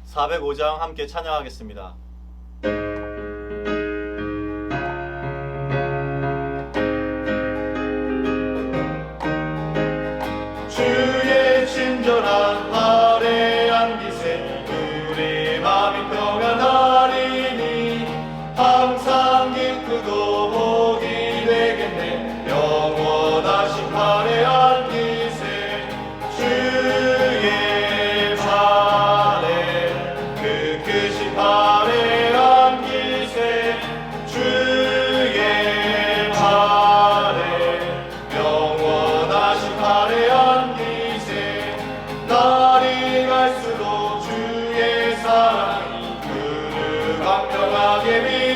405장 함께 찬양하겠습니다. 주의 친절한 아뢰한 기세 우리 마음이 평안하리니 항상 기쁘고 복이 되겠네. 영원하신 아뢰한 기세 주의 발에 그 크신 아뢰한 기세 주의 발에 영원하신 아뢰한 기세 날이 갈수록 주의 사랑이 그를 강력하게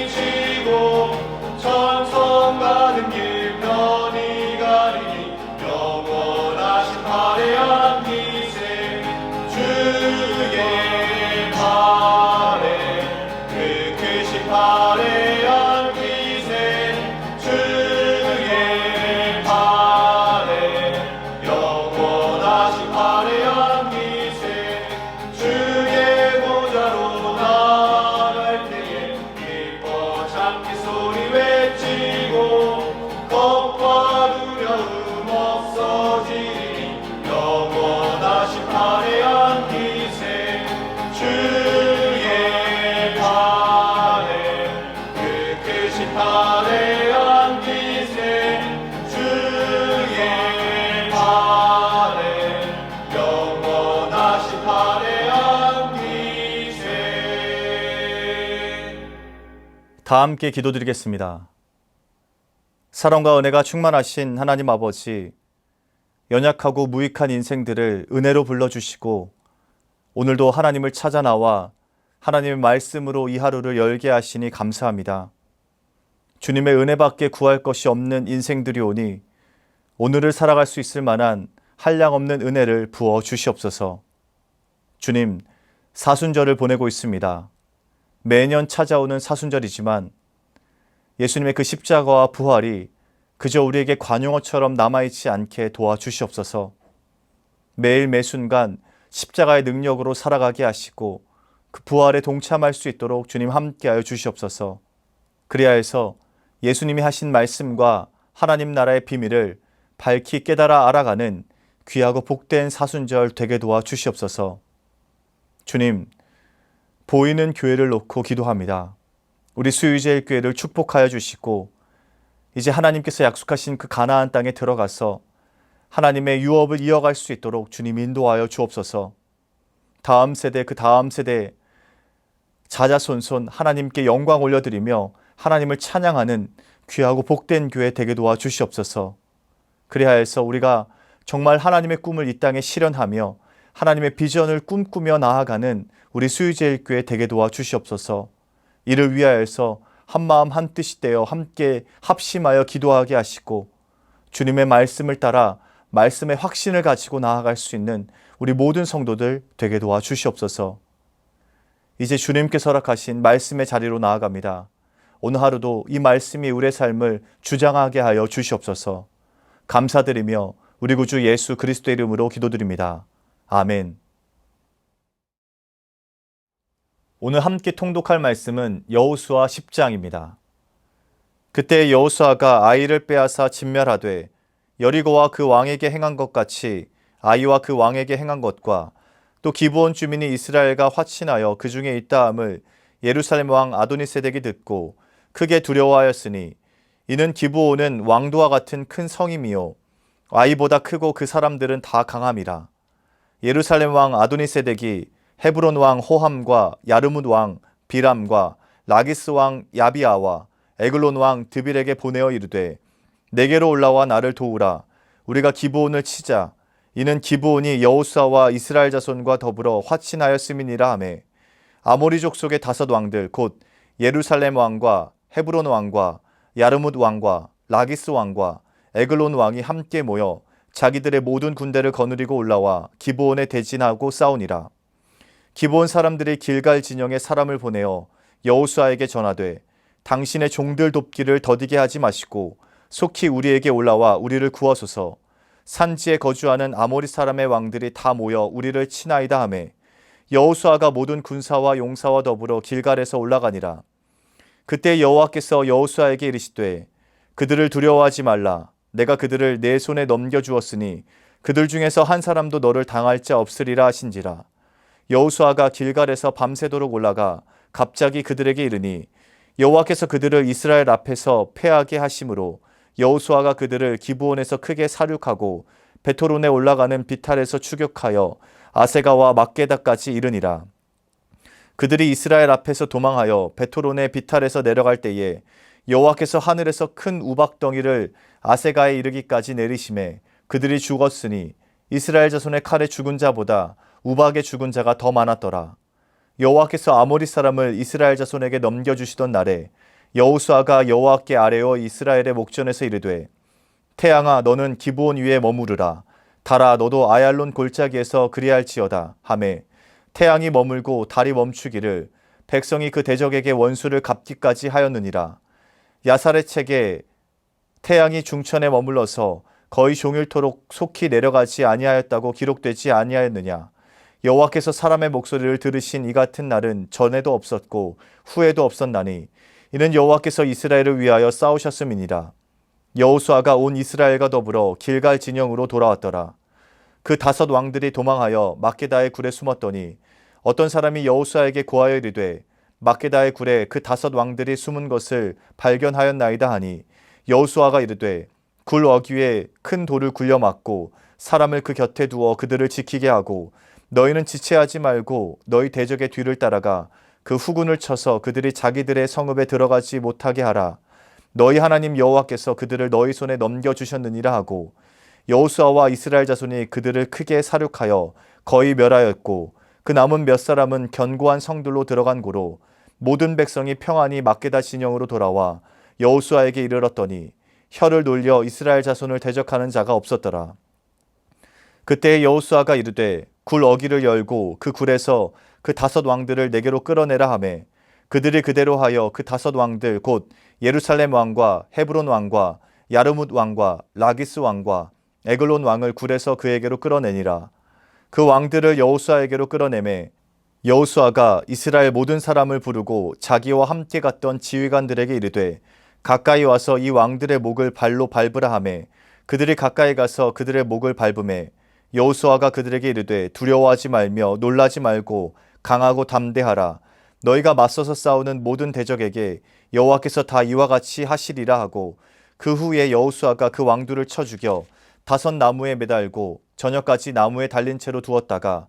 비치고 천성 가는 길 편히 가리니 영원하신 아뢰한 기세 주의 발에 그 크신 아뢰한 기세 주의 발에 영원하신 아뢰한 기세 주의 보좌로 나아갈 때에 기뻐 참기 소리 외치고 겁과 두려움 없어지니 영원하신 아뢰한 기세 주의 발에 그 크신 아뢰한 기세 주의 발에 영원하신 아뢰한 기세. 다 함께 기도드리겠습니다. 사랑과 은혜가 충만하신 하나님 아버지, 연약하고 무익한 인생들을 은혜로 불러주시고 오늘도 하나님을 찾아 나와 하나님의 말씀으로 이 하루를 열게 하시니 감사합니다. 주님의 은혜밖에 구할 것이 없는 인생들이 오니 오늘을 살아갈 수 있을 만한 한량없는 은혜를 부어 주시옵소서. 주님, 사순절을 보내고 있습니다. 매년 찾아오는 사순절이지만 예수님의 그 십자가와 부활이 그저 우리에게 관용어처럼 남아있지 않게 도와주시옵소서. 매일 매순간 십자가의 능력으로 살아가게 하시고 그 부활에 동참할 수 있도록 주님 함께하여 주시옵소서. 그리하 해서 예수님이 하신 말씀과 하나님 나라의 비밀을 밝히 깨달아 알아가는 귀하고 복된 사순절 되게 도와주시옵소서. 주님, 보이는 교회를 놓고 기도합니다. 우리 수유제일교회를 축복하여 주시고 이제 하나님께서 약속하신 그 가나안 땅에 들어가서 하나님의 유업을 이어갈 수 있도록 주님 인도하여 주옵소서. 다음 세대 그 다음 세대 자자손손 하나님께 영광 올려드리며 하나님을 찬양하는 귀하고 복된 교회 되게 도와주시옵소서. 그리하여서 우리가 정말 하나님의 꿈을 이 땅에 실현하며 하나님의 비전을 꿈꾸며 나아가는 우리 수유제일교회 되게 도와주시옵소서. 이를 위하여서 한마음 한뜻이 되어 함께 합심하여 기도하게 하시고 주님의 말씀을 따라 말씀의 확신을 가지고 나아갈 수 있는 우리 모든 성도들 되게 도와주시옵소서. 이제 주님께서 허락하신 말씀의 자리로 나아갑니다. 오늘 하루도 이 말씀이 우리의 삶을 주장하게 하여 주시옵소서. 감사드리며 우리 구주 예수 그리스도의 이름으로 기도드립니다. 아멘. 오늘 함께 통독할 말씀은 여호수아 10장입니다. 그때 여호수아가 아이를 빼앗아 진멸하되 여리고와 그 왕에게 행한 것 같이 아이와 그 왕에게 행한 것과 또 기브온 주민이 이스라엘과 화친하여 그 중에 있다함을 예루살렘 왕 아도니세덱이 듣고 크게 두려워하였으니 이는 기브온은 왕도와 같은 큰 성임이요 아이보다 크고 그 사람들은 다 강함이라. 예루살렘 왕 아도니세덱이 헤브론 왕 호함과 야르뭇 왕 비람과 라기스 왕 야비아와 에글론 왕 드빌에게 보내어 이르되 내게로 올라와 나를 도우라. 우리가 기브온을 치자. 이는 기브온이 여호수아와 이스라엘 자손과 더불어 화친하였음이니라 하며 아모리 족속의 5 왕들 곧 예루살렘 왕과 헤브론 왕과 야르뭇 왕과 라기스 왕과 에글론 왕이 함께 모여 자기들의 모든 군대를 거느리고 올라와 기브온에 대진하고 싸우니라. 기브온 사람들이 길갈 진영에 사람을 보내어 여호수아에게 전하되 당신의 종들 돕기를 더디게 하지 마시고 속히 우리에게 올라와 우리를 구하소서. 산지에 거주하는 아모리 사람의 왕들이 다 모여 우리를 치나이다 하매 여호수아가 모든 군사와 용사와 더불어 길갈에서 올라가니라. 그때 여호와께서 여호수아에게 이르시되 그들을 두려워하지 말라. 내가 그들을 내 손에 넘겨주었으니 그들 중에서 한 사람도 너를 당할 자 없으리라 하신지라. 여호수아가 길갈에서 밤새도록 올라가 갑자기 그들에게 이르니 여호와께서 그들을 이스라엘 앞에서 패하게 하심으로 여호수아가 그들을 기브온에서 크게 사륙하고 베토론에 올라가는 비탈에서 추격하여 아세가와 막게다까지 이르니라. 그들이 이스라엘 앞에서 도망하여 베토론의 비탈에서 내려갈 때에 여호와께서 하늘에서 큰 우박덩이를 아세가에 이르기까지 내리심에 그들이 죽었으니 이스라엘 자손의 칼에 죽은 자보다 우박에 죽은 자가 더 많았더라. 여호와께서 아모리 사람을 이스라엘 자손에게 넘겨주시던 날에 여호수아가 여호와께 아뢰어 이스라엘의 목전에서 이르되 태양아 너는 기브온 위에 머무르라. 달아 너도 아얄론 골짜기에서 그리할지어다 하매 태양이 머물고 달이 멈추기를 백성이 그 대적에게 원수를 갚기까지 하였느니라. 야살의 책에 태양이 중천에 머물러서 거의 종일토록 속히 내려가지 아니하였다고 기록되지 아니하였느냐. 여호와께서 사람의 목소리를 들으신 이 같은 날은 전에도 없었고 후에도 없었나니 이는 여호와께서 이스라엘을 위하여 싸우셨음이니라. 여호수아가 온 이스라엘과 더불어 길갈 진영으로 돌아왔더라. 그 5 왕들이 도망하여 막게다의 굴에 숨었더니 어떤 사람이 여호수아에게 고하여 이르되 막게다의 굴에 그 5 왕들이 숨은 것을 발견하였나이다 하니 여호수아가 이르되 굴 어귀에 큰 돌을 굴려 막고 사람을 그 곁에 두어 그들을 지키게 하고 너희는 지체하지 말고 너희 대적의 뒤를 따라가 그 후군을 쳐서 그들이 자기들의 성읍에 들어가지 못하게 하라. 너희 하나님 여호와께서 그들을 너희 손에 넘겨주셨느니라 하고 여호수아와 이스라엘 자손이 그들을 크게 사륙하여 거의 멸하였고 그 남은 몇 사람은 견고한 성들로 들어간 고로 모든 백성이 평안히 막게다 진영으로 돌아와 여호수아에게 이르렀더니 혀를 놀려 이스라엘 자손을 대적하는 자가 없었더라. 그때 여호수아가 이르되 굴 어귀를 열고 그 굴에서 그 5 왕들을 내게로 끌어내라 하매 그들이 그대로 하여 그 5 왕들 곧 예루살렘 왕과 헤브론 왕과 야르뭇 왕과 라기스 왕과 에글론 왕을 굴에서 그에게로 끌어내니라. 그 왕들을 여호수아에게로 끌어내매 여호수아가 이스라엘 모든 사람을 부르고 자기와 함께 갔던 지휘관들에게 이르되 가까이 와서 이 왕들의 목을 발로 밟으라 하매 그들이 가까이 가서 그들의 목을 밟으매 여호수아가 그들에게 이르되 두려워하지 말며 놀라지 말고 강하고 담대하라. 너희가 맞서서 싸우는 모든 대적에게 여호와께서 다 이와 같이 하시리라 하고 그 후에 여호수아가 그 왕들을 쳐 죽여 5 나무에 매달고 저녁까지 나무에 달린 채로 두었다가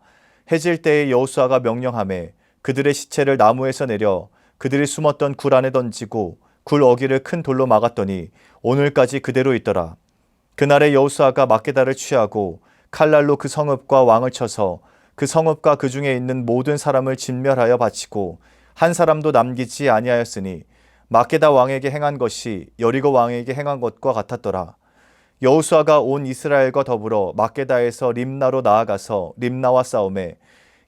해질 때에 여호수아가 명령하매 그들의 시체를 나무에서 내려 그들이 숨었던 굴 안에 던지고 굴 어귀를 큰 돌로 막았더니 오늘까지 그대로 있더라. 그날에 여호수아가 막게다를 취하고 칼날로 그 성읍과 왕을 쳐서 그 성읍과 그 중에 있는 모든 사람을 진멸하여 바치고 한 사람도 남기지 아니하였으니 막게다 왕에게 행한 것이 여리고 왕에게 행한 것과 같았더라. 여호수아가 온 이스라엘과 더불어 막게다에서 림나로 나아가서 림나와 싸우매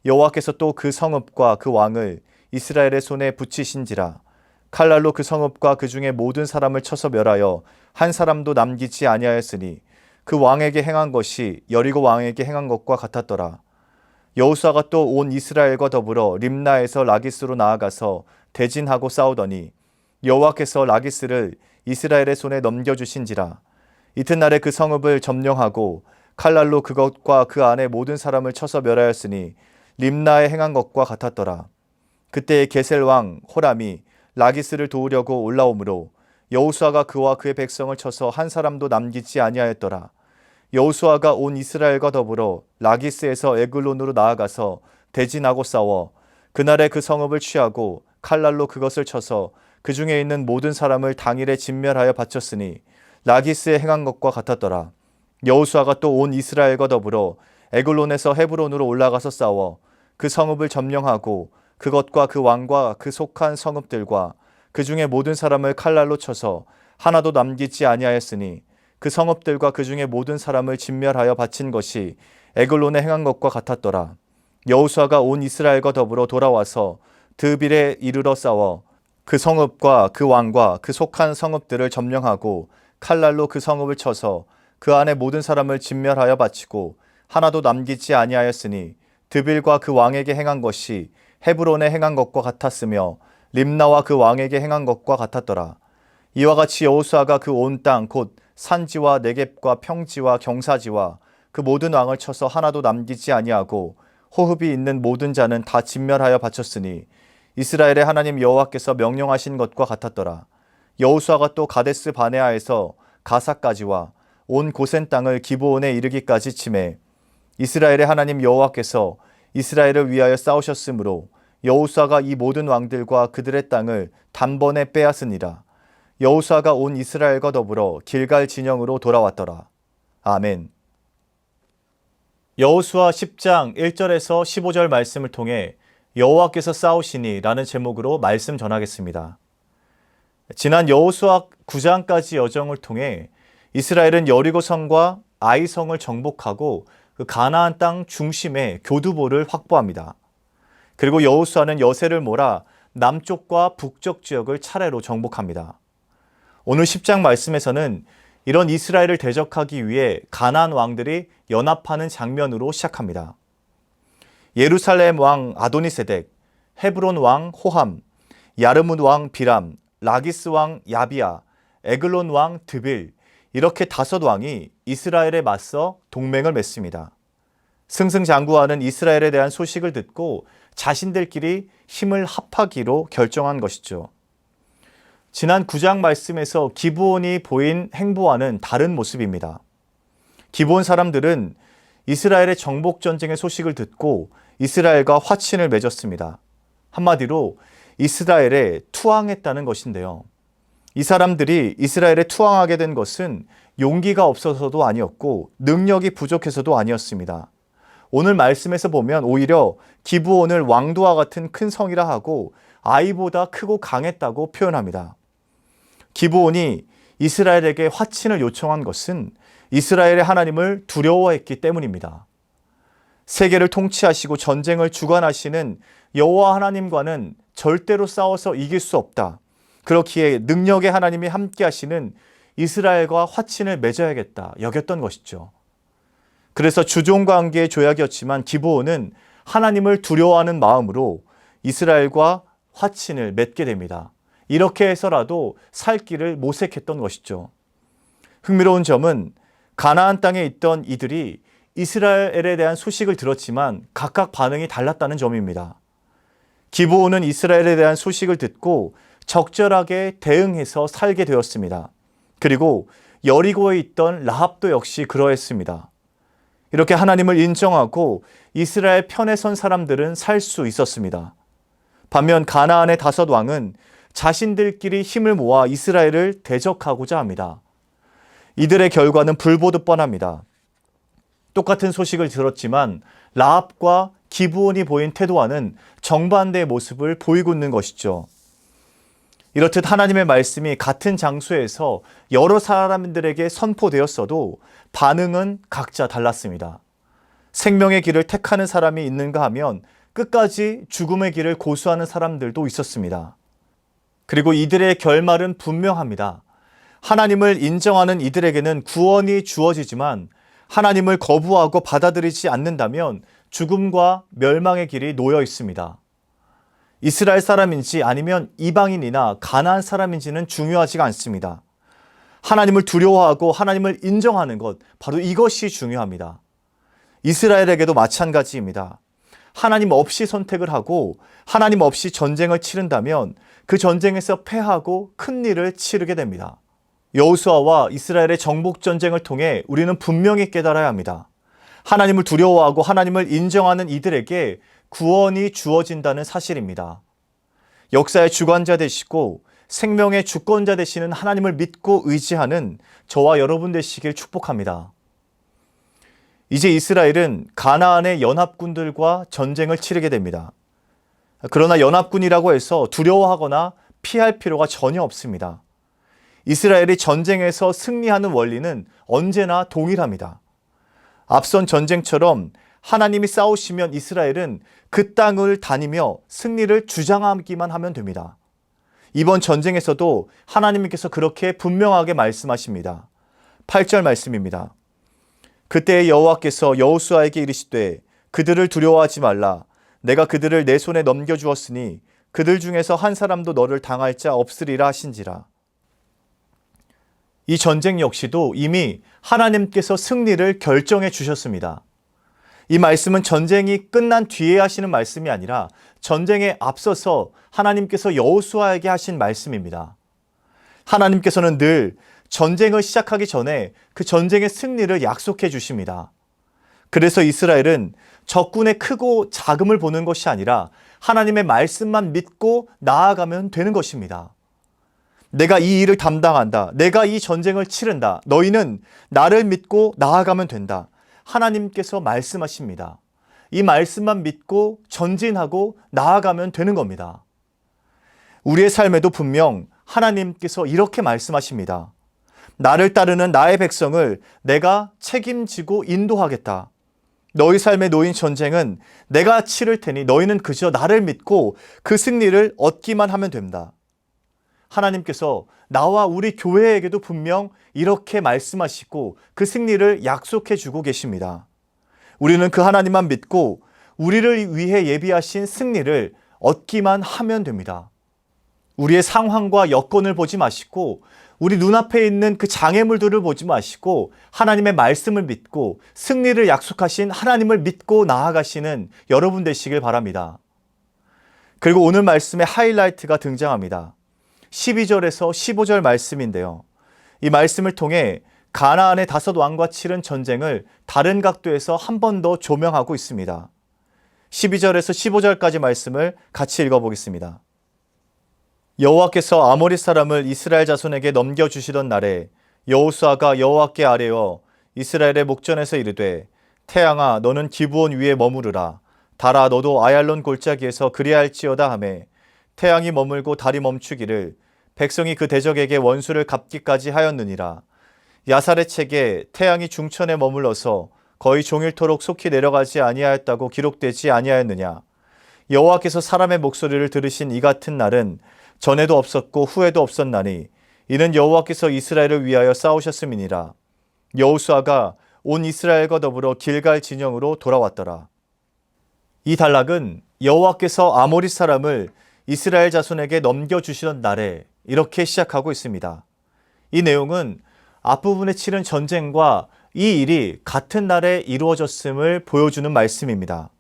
여호와께서 또 그 성읍과 그 왕을 이스라엘의 손에 붙이신지라. 칼날로 그 성읍과 그 중에 모든 사람을 쳐서 멸하여 한 사람도 남기지 아니하였으니 그 왕에게 행한 것이 여리고 왕에게 행한 것과 같았더라. 여호수아가 또 온 이스라엘과 더불어 림나에서 라기스로 나아가서 대진하고 싸우더니 여호와께서 라기스를 이스라엘의 손에 넘겨주신지라. 이튿날에 그 성읍을 점령하고 칼날로 그것과 그 안에 모든 사람을 쳐서 멸하였으니 림나에 행한 것과 같았더라. 그때 게셀 왕 호람이 라기스를 도우려고 올라오므로 여호수아가 그와 그의 백성을 쳐서 한 사람도 남기지 아니하였더라. 여호수아가 온 이스라엘과 더불어 라기스에서 에글론으로 나아가서 대진하고 싸워 그날에 그 성읍을 취하고 칼날로 그것을 쳐서 그 중에 있는 모든 사람을 당일에 진멸하여 바쳤으니 라기스에 행한 것과 같았더라. 여호수아가 또 온 이스라엘과 더불어 에글론에서 헤브론으로 올라가서 싸워 그 성읍을 점령하고 그것과 그 왕과 그 속한 성읍들과 그 중에 모든 사람을 칼날로 쳐서 하나도 남기지 아니하였으니 그 성읍들과 그 중에 모든 사람을 진멸하여 바친 것이 에글론에 행한 것과 같았더라. 여호수아가 온 이스라엘과 더불어 돌아와서 드빌에 이르러 싸워 그 성읍과 그 왕과 그 속한 성읍들을 점령하고 칼날로 그 성읍을 쳐서 그 안에 모든 사람을 진멸하여 바치고 하나도 남기지 아니하였으니 드빌과 그 왕에게 행한 것이 헤브론에 행한 것과 같았으며 림나와 그 왕에게 행한 것과 같았더라. 이와 같이 여호수아가 그 온 땅 곧 산지와 네겝과 평지와 경사지와 그 모든 왕을 쳐서 하나도 남기지 아니하고 호흡이 있는 모든 자는 다 진멸하여 바쳤으니 이스라엘의 하나님 여호와께서 명령하신 것과 같았더라. 여호수아가 또 가데스 바네아에서 가사까지와 온 고센 땅을 기브온에 이르기까지 치매 이스라엘의 하나님 여호와께서 이스라엘을 위하여 싸우셨으므로 여호수아가 이 모든 왕들과 그들의 땅을 단번에 빼앗으니라. 여호수아가 온 이스라엘과 더불어 길갈 진영으로 돌아왔더라. 아멘. 여호수아 10장 1절에서 15절 말씀을 통해 여호와께서 싸우시니 라는 제목으로 말씀 전하겠습니다. 지난 여호수아 9장까지 여정을 통해 이스라엘은 여리고성과 아이성을 정복하고 그 가나안 땅 중심에 교두보를 확보합니다. 그리고 여호수아는 여세를 몰아 남쪽과 북쪽 지역을 차례로 정복합니다. 오늘 10장 말씀에서는 이런 이스라엘을 대적하기 위해 가나안 왕들이 연합하는 장면으로 시작합니다. 예루살렘 왕 아도니세덱, 헤브론 왕 호함, 야르문 왕 비람, 라기스 왕 야비아, 에글론 왕 드빌, 이렇게 5왕이 이스라엘에 맞서 동맹을 맺습니다. 승승장구하는 이스라엘에 대한 소식을 듣고 자신들끼리 힘을 합하기로 결정한 것이죠. 지난 9장 말씀에서 기브온이 보인 행보와는 다른 모습입니다. 기브온 사람들은 이스라엘의 정복전쟁의 소식을 듣고 이스라엘과 화친을 맺었습니다. 한마디로 이스라엘에 투항했다는 것인데요. 이 사람들이 이스라엘에 투항하게 된 것은 용기가 없어서도 아니었고 능력이 부족해서도 아니었습니다. 오늘 말씀에서 보면 오히려 기브온을 왕도와 같은 큰 성이라 하고 아이보다 크고 강했다고 표현합니다. 기브온이 이스라엘에게 화친을 요청한 것은 이스라엘의 하나님을 두려워했기 때문입니다. 세계를 통치하시고 전쟁을 주관하시는 여호와 하나님과는 절대로 싸워서 이길 수 없다. 그렇기에 능력의 하나님이 함께 하시는 이스라엘과 화친을 맺어야겠다 여겼던 것이죠. 그래서 주종관계의 조약이었지만 기브온은 하나님을 두려워하는 마음으로 이스라엘과 화친을 맺게 됩니다. 이렇게 해서라도 살 길을 모색했던 것이죠. 흥미로운 점은 가나안 땅에 있던 이들이 이스라엘에 대한 소식을 들었지만 각각 반응이 달랐다는 점입니다. 기브온은 이스라엘에 대한 소식을 듣고 적절하게 대응해서 살게 되었습니다. 그리고 여리고에 있던 라합도 역시 그러했습니다. 이렇게 하나님을 인정하고 이스라엘 편에 선 사람들은 살 수 있었습니다. 반면 가나안의 5왕은 자신들끼리 힘을 모아 이스라엘을 대적하고자 합니다. 이들의 결과는 불보듯 뻔합니다. 똑같은 소식을 들었지만 라합과 기브온이 보인 태도와는 정반대의 모습을 보이고 있는 것이죠. 이렇듯 하나님의 말씀이 같은 장소에서 여러 사람들에게 선포되었어도 반응은 각자 달랐습니다. 생명의 길을 택하는 사람이 있는가 하면 끝까지 죽음의 길을 고수하는 사람들도 있었습니다. 그리고 이들의 결말은 분명합니다. 하나님을 인정하는 이들에게는 구원이 주어지지만 하나님을 거부하고 받아들이지 않는다면 죽음과 멸망의 길이 놓여 있습니다. 이스라엘 사람인지 아니면 이방인이나 가나안 사람인지는 중요하지가 않습니다. 하나님을 두려워하고 하나님을 인정하는 것, 바로 이것이 중요합니다. 이스라엘에게도 마찬가지입니다. 하나님 없이 선택을 하고 하나님 없이 전쟁을 치른다면 그 전쟁에서 패하고 큰 일을 치르게 됩니다. 여호수아와 이스라엘의 정복 전쟁을 통해 우리는 분명히 깨달아야 합니다. 하나님을 두려워하고 하나님을 인정하는 이들에게 구원이 주어진다는 사실입니다. 역사의 주관자 되시고 생명의 주권자 되시는 하나님을 믿고 의지하는 저와 여러분 되시길 축복합니다. 이제 이스라엘은 가나안의 연합군들과 전쟁을 치르게 됩니다. 그러나 연합군이라고 해서 두려워하거나 피할 필요가 전혀 없습니다. 이스라엘이 전쟁에서 승리하는 원리는 언제나 동일합니다. 앞선 전쟁처럼 하나님이 싸우시면 이스라엘은 그 땅을 다니며 승리를 주장하기만 하면 됩니다. 이번 전쟁에서도 하나님께서 그렇게 분명하게 말씀하십니다. 8절 말씀입니다. 그때 여호와께서 여호수아에게 이르시되 그들을 두려워하지 말라. 내가 그들을 내 손에 넘겨주었으니 그들 중에서 한 사람도 너를 당할 자 없으리라 하신지라. 이 전쟁 역시도 이미 하나님께서 승리를 결정해 주셨습니다. 이 말씀은 전쟁이 끝난 뒤에 하시는 말씀이 아니라 전쟁에 앞서서 하나님께서 여호수아에게 하신 말씀입니다. 하나님께서는 늘 전쟁을 시작하기 전에 그 전쟁의 승리를 약속해 주십니다. 그래서 이스라엘은 적군의 크고 작음을 보는 것이 아니라 하나님의 말씀만 믿고 나아가면 되는 것입니다. 내가 이 일을 담당한다. 내가 이 전쟁을 치른다. 너희는 나를 믿고 나아가면 된다. 하나님께서 말씀하십니다. 이 말씀만 믿고 전진하고 나아가면 되는 겁니다. 우리의 삶에도 분명 하나님께서 이렇게 말씀하십니다. 나를 따르는 나의 백성을 내가 책임지고 인도하겠다. 너희 삶에 놓인 전쟁은 내가 치를 테니 너희는 그저 나를 믿고 그 승리를 얻기만 하면 된다. 하나님께서 나와 우리 교회에게도 분명 이렇게 말씀하시고 그 승리를 약속해 주고 계십니다. 우리는 그 하나님만 믿고 우리를 위해 예비하신 승리를 얻기만 하면 됩니다. 우리의 상황과 여건을 보지 마시고 우리 눈앞에 있는 그 장애물들을 보지 마시고 하나님의 말씀을 믿고 승리를 약속하신 하나님을 믿고 나아가시는 여러분 되시길 바랍니다. 그리고 오늘 말씀의 하이라이트가 등장합니다. 12절에서 15절 말씀인데요. 이 말씀을 통해 가나안의 5왕과 치른 전쟁을 다른 각도에서 한 번 더 조명하고 있습니다. 12절에서 15절까지 말씀을 같이 읽어보겠습니다. 여호와께서 아모리 사람을 이스라엘 자손에게 넘겨주시던 날에 여호수아가 여호와께 아뢰어 이스라엘의 목전에서 이르되 태양아 너는 기브온 위에 머무르라. 달아 너도 아얄론 골짜기에서 그리할지어다 하매 태양이 머물고 달이 멈추기를 백성이 그 대적에게 원수를 갚기까지 하였느니라. 야살의 책에 태양이 중천에 머물러서 거의 종일토록 속히 내려가지 아니하였다고 기록되지 아니하였느냐. 여호와께서 사람의 목소리를 들으신 이 같은 날은 전에도 없었고 후에도 없었나니 이는 여호와께서 이스라엘을 위하여 싸우셨음이니라. 여호수아가 온 이스라엘과 더불어 길갈 진영으로 돌아왔더라. 이 단락은 여호와께서 아모리 사람을 이스라엘 자손에게 넘겨주시던 날에 이렇게 시작하고 있습니다. 이 내용은 앞부분에 치른 전쟁과 이 일이 같은 날에 이루어졌음을 보여주는 말씀입니다.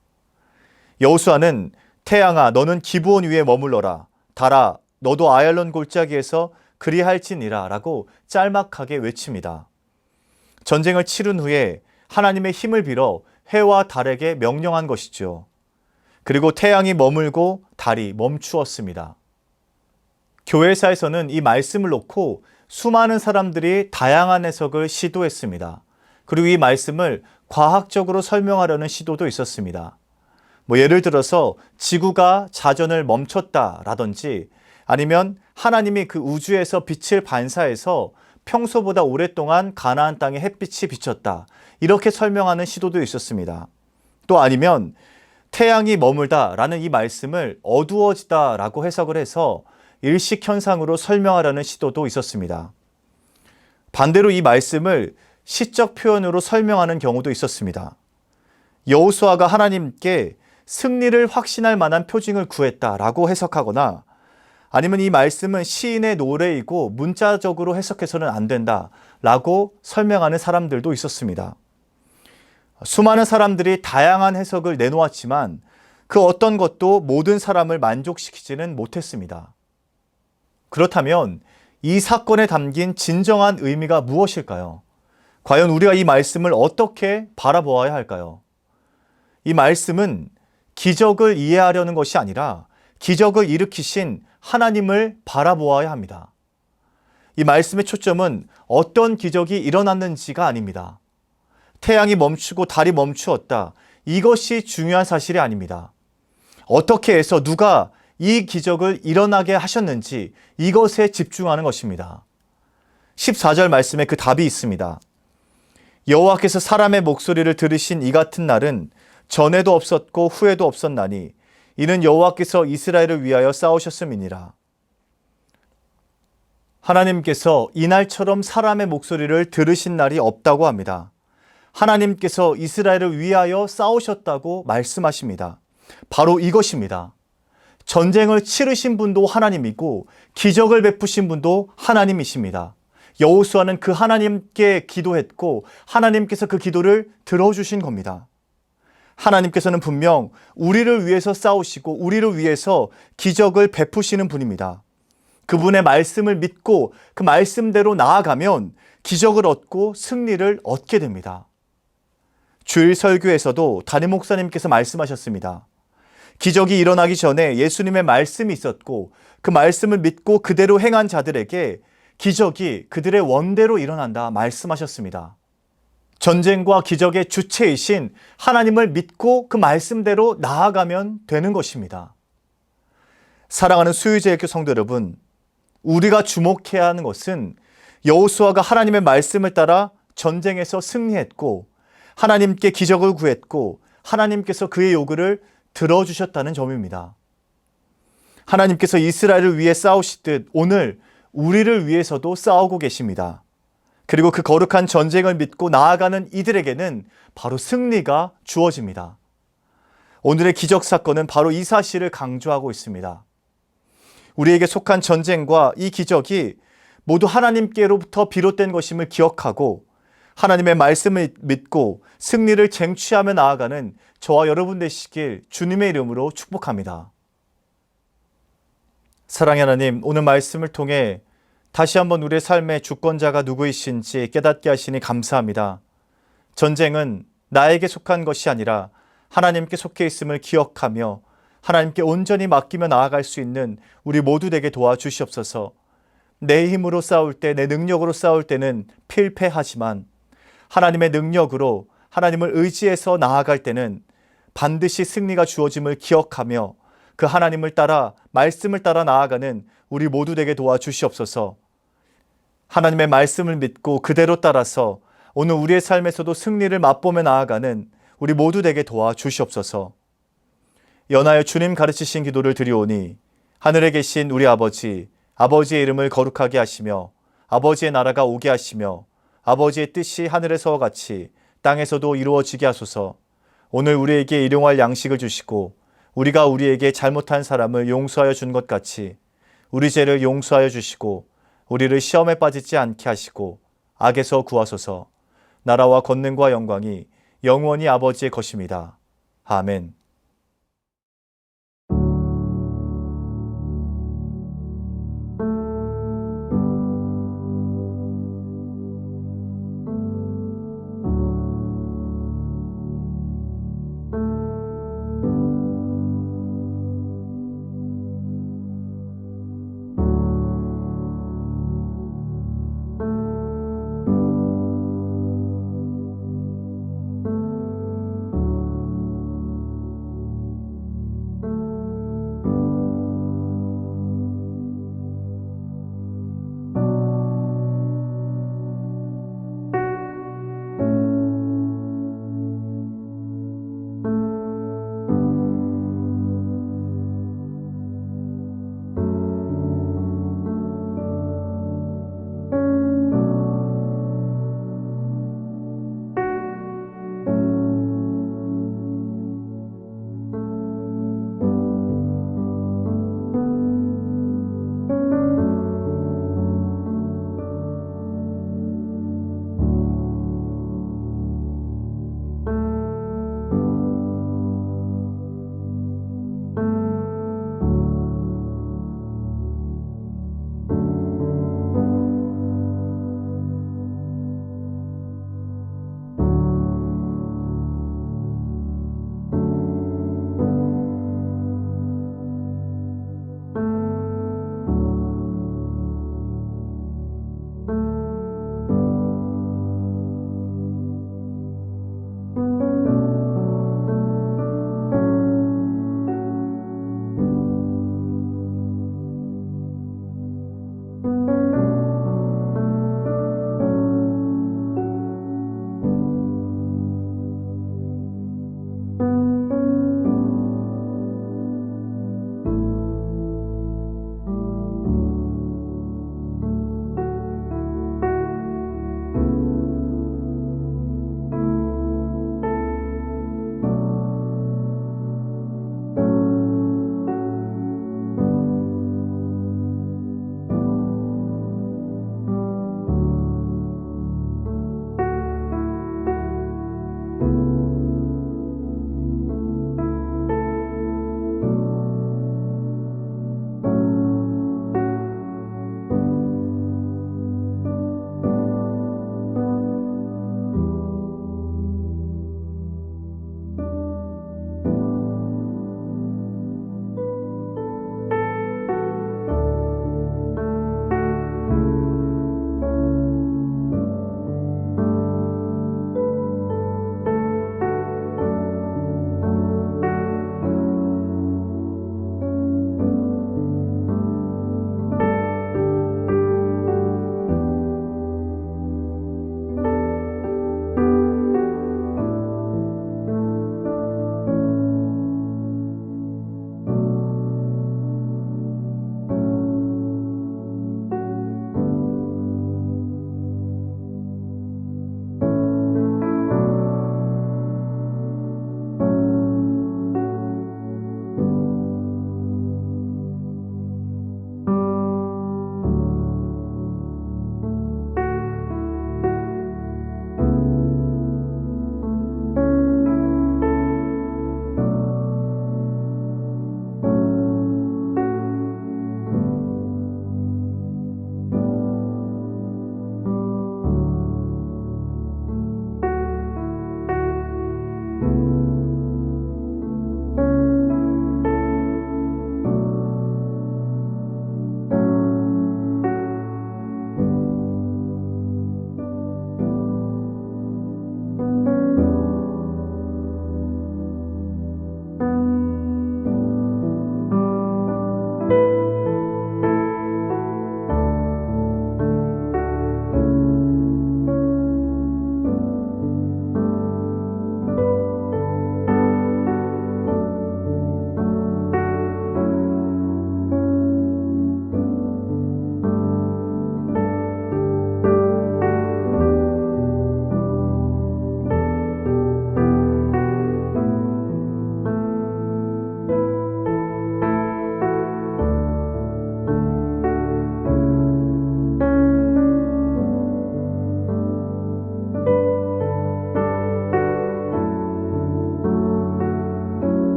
여호수아는 태양아 너는 기브온 위에 머물러라. 달아 너도 아얄론 골짜기에서 그리할지니라 라고 짤막하게 외칩니다. 전쟁을 치른 후에 하나님의 힘을 빌어 해와 달에게 명령한 것이죠. 그리고 태양이 머물고 달이 멈추었습니다. 교회사에서는 이 말씀을 놓고 수많은 사람들이 다양한 해석을 시도했습니다. 그리고 이 말씀을 과학적으로 설명하려는 시도도 있었습니다. 예를 들어서 지구가 자전을 멈췄다라든지 아니면 하나님이 그 우주에서 빛을 반사해서 평소보다 오랫동안 가나안 땅에 햇빛이 비쳤다. 이렇게 설명하는 시도도 있었습니다. 또 아니면 태양이 머물다라는 이 말씀을 어두워지다라고 해석을 해서 일식현상으로 설명하려는 시도도 있었습니다. 반대로 이 말씀을 시적 표현으로 설명하는 경우도 있었습니다. 여호수아가 하나님께 승리를 확신할 만한 표징을 구했다라고 해석하거나 아니면 이 말씀은 시인의 노래이고 문자적으로 해석해서는 안 된다라고 설명하는 사람들도 있었습니다. 수많은 사람들이 다양한 해석을 내놓았지만 그 어떤 것도 모든 사람을 만족시키지는 못했습니다. 그렇다면 이 사건에 담긴 진정한 의미가 무엇일까요? 과연 우리가 이 말씀을 어떻게 바라보아야 할까요? 이 말씀은 기적을 이해하려는 것이 아니라 기적을 일으키신 하나님을 바라보아야 합니다. 이 말씀의 초점은 어떤 기적이 일어났는지가 아닙니다. 태양이 멈추고 달이 멈추었다. 이것이 중요한 사실이 아닙니다. 어떻게 해서 누가 이 기적을 일어나게 하셨는지 이것에 집중하는 것입니다. 14절 말씀에 그 답이 있습니다. 여호와께서 사람의 목소리를 들으신 이 같은 날은 전에도 없었고 후에도 없었나니 이는 여호와께서 이스라엘을 위하여 싸우셨음이니라. 하나님께서 이날처럼 사람의 목소리를 들으신 날이 없다고 합니다. 하나님께서 이스라엘을 위하여 싸우셨다고 말씀하십니다. 바로 이것입니다. 전쟁을 치르신 분도 하나님이고 기적을 베푸신 분도 하나님이십니다. 여호수아는 그 하나님께 기도했고 하나님께서 그 기도를 들어주신 겁니다. 하나님께서는 분명 우리를 위해서 싸우시고 우리를 위해서 기적을 베푸시는 분입니다. 그분의 말씀을 믿고 그 말씀대로 나아가면 기적을 얻고 승리를 얻게 됩니다. 주일 설교에서도 담임 목사님께서 말씀하셨습니다. 기적이 일어나기 전에 예수님의 말씀이 있었고 그 말씀을 믿고 그대로 행한 자들에게 기적이 그들의 원대로 일어난다 말씀하셨습니다. 전쟁과 기적의 주체이신 하나님을 믿고 그 말씀대로 나아가면 되는 것입니다. 사랑하는 수유제일교 성도 여러분, 우리가 주목해야 하는 것은 여호수아가 하나님의 말씀을 따라 전쟁에서 승리했고 하나님께 기적을 구했고 하나님께서 그의 요구를 들어주셨다는 점입니다. 하나님께서 이스라엘을 위해 싸우시듯 오늘 우리를 위해서도 싸우고 계십니다. 그리고 그 거룩한 전쟁을 믿고 나아가는 이들에게는 바로 승리가 주어집니다. 오늘의 기적 사건은 바로 이 사실을 강조하고 있습니다. 우리에게 속한 전쟁과 이 기적이 모두 하나님께로부터 비롯된 것임을 기억하고 하나님의 말씀을 믿고 승리를 쟁취하며 나아가는 저와 여러분 되시길 주님의 이름으로 축복합니다. 사랑의 하나님, 오늘 말씀을 통해 다시 한번 우리의 삶의 주권자가 누구이신지 깨닫게 하시니 감사합니다. 전쟁은 나에게 속한 것이 아니라 하나님께 속해 있음을 기억하며 하나님께 온전히 맡기며 나아갈 수 있는 우리 모두 되게 도와주시옵소서. 내 힘으로 싸울 때, 내 능력으로 싸울 때는 필패하지만 하나님의 능력으로 하나님을 의지해서 나아갈 때는 반드시 승리가 주어짐을 기억하며 그 하나님을 따라 말씀을 따라 나아가는 우리 모두 되게 도와주시옵소서. 하나님의 말씀을 믿고 그대로 따라서 오늘 우리의 삶에서도 승리를 맛보며 나아가는 우리 모두 되게 도와주시옵소서. 연하여 주님 가르치신 기도를 드리오니 하늘에 계신 우리 아버지, 아버지의 이름을 거룩하게 하시며 아버지의 나라가 오게 하시며 아버지의 뜻이 하늘에서와 같이 땅에서도 이루어지게 하소서. 오늘 우리에게 일용할 양식을 주시고 우리가 우리에게 잘못한 사람을 용서하여 준 것 같이 우리 죄를 용서하여 주시고 우리를 시험에 빠지지 않게 하시고 악에서 구하소서. 나라와 권능과 영광이 영원히 아버지의 것입니다. 아멘.